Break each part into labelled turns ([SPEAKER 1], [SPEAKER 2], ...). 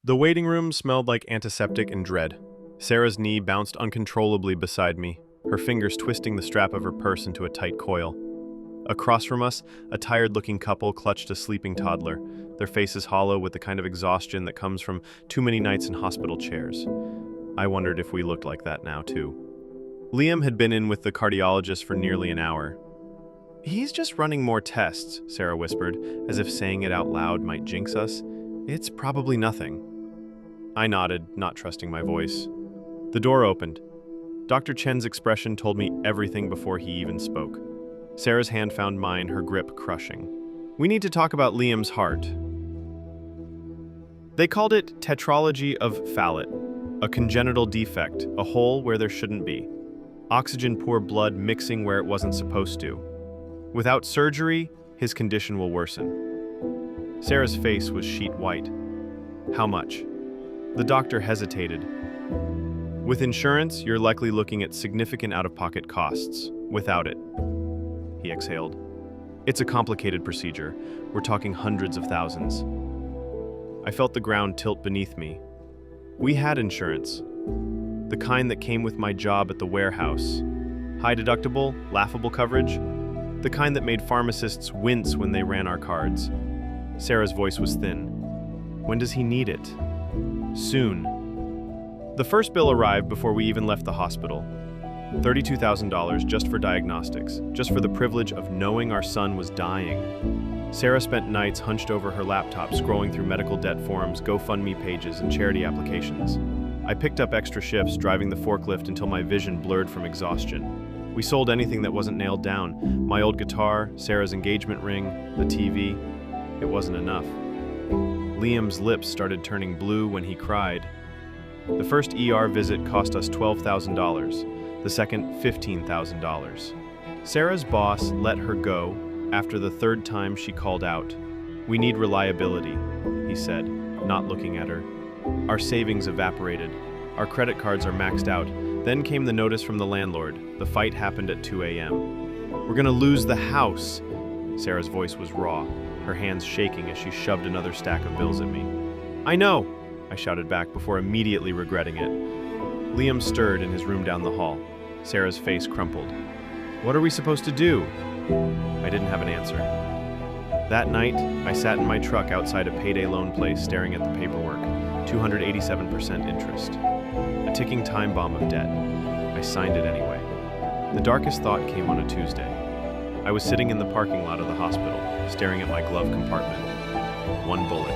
[SPEAKER 1] The waiting room smelled like antiseptic and dread. Sarah's knee bounced uncontrollably beside me, her fingers twisting the strap of her purse into a tight coil. Across from us, a tired-looking couple clutched a sleeping toddler, their faces hollow with the kind of exhaustion that comes from too many nights in hospital chairs. I wondered if we looked like that now, too. Liam had been in with the cardiologist for nearly an hour. "He's just running more tests," Sarah whispered, as if saying it out loud might jinx us. "It's probably nothing." I nodded, not trusting my voice. The door opened. Dr. Chen's expression told me everything before he even spoke. Sarah's hand found mine, her grip crushing. "We need to talk about Liam's heart." They called it tetralogy of Fallot, a congenital defect, a hole where there shouldn't be. Oxygen-poor blood mixing where it wasn't supposed to. Without surgery, his condition will worsen. Sarah's face was sheet white. "How much?" The doctor hesitated. "With insurance, you're likely looking at significant out-of-pocket costs. Without it," he exhaled. "It's a complicated procedure. We're talking hundreds of thousands." I felt the ground tilt beneath me. We had insurance. The kind that came with my job at the warehouse. High deductible, laughable coverage. The kind that made pharmacists wince when they ran our cards. Sarah's voice was thin. "When does he need it?" "Soon." The first bill arrived before we even left the hospital. $32,000 just for diagnostics, just for the privilege of knowing our son was dying. Sarah spent nights hunched over her laptop scrolling through medical debt forms, GoFundMe pages, and charity applications. I picked up extra shifts driving the forklift until my vision blurred from exhaustion. We sold anything that wasn't nailed down. My old guitar, Sarah's engagement ring, the TV. It wasn't enough. Liam's lips started turning blue when he cried. The first ER visit cost us $12,000, the second $15,000. Sarah's boss let her go after the third time she called out. "We need reliability," he said, not looking at her. Our savings evaporated. Our credit cards are maxed out. Then came the notice from the landlord. The fight happened at 2 a.m. "We're gonna lose the house." Sarah's voice was raw, her hands shaking as she shoved another stack of bills at me. "I know," I shouted back before immediately regretting it. Liam stirred in his room down the hall. Sarah's face crumpled. "What are we supposed to do?" I didn't have an answer. That night, I sat in my truck outside a payday loan place staring at the paperwork, 287% interest. A ticking time bomb of debt. I signed it anyway. The darkest thought came on a Tuesday. I was sitting in the parking lot of the hospital, staring at my glove compartment. One bullet.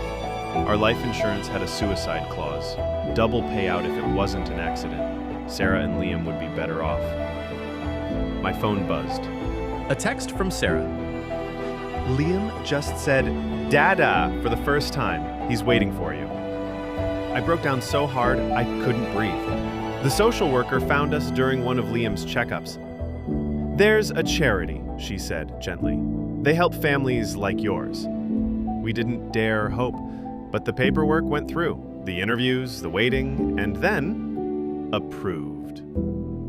[SPEAKER 1] Our life insurance had a suicide clause. Double payout if it wasn't an accident. Sarah and Liam would be better off. My phone buzzed.
[SPEAKER 2] A text from Sarah.
[SPEAKER 1] "Liam just said, 'Dada,' for the first time. He's waiting for you." I broke down so hard I couldn't breathe. The social worker found us during one of Liam's checkups. "There's a charity," she said gently. "They help families like yours." We didn't dare hope, but the paperwork went through. The interviews, the waiting, and then approved.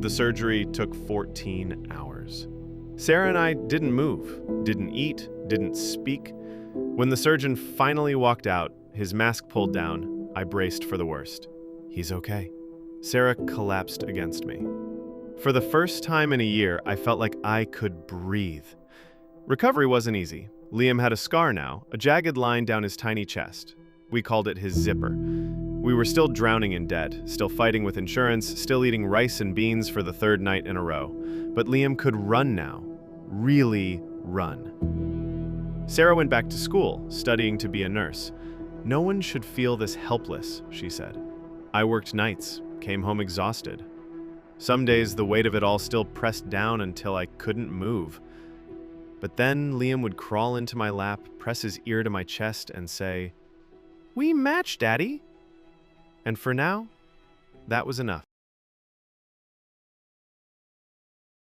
[SPEAKER 1] The surgery took 14 hours. Sarah and I didn't move, didn't eat, didn't speak. When the surgeon finally walked out, his mask pulled down, I braced for the worst. "He's okay." Sarah collapsed against me. For the first time in a year, I felt like I could breathe. Recovery wasn't easy. Liam had a scar now, a jagged line down his tiny chest. We called it his zipper. We were still drowning in debt, still fighting with insurance, still eating rice and beans for the third night in a row. But Liam could run now. Really run. Sarah went back to school, studying to be a nurse. "No one should feel this helpless," she said. I worked nights, came home exhausted. Some days the weight of it all still pressed down until I couldn't move. But then Liam would crawl into my lap, press his ear to my chest, and say, "We match, Daddy." And for now, that was enough.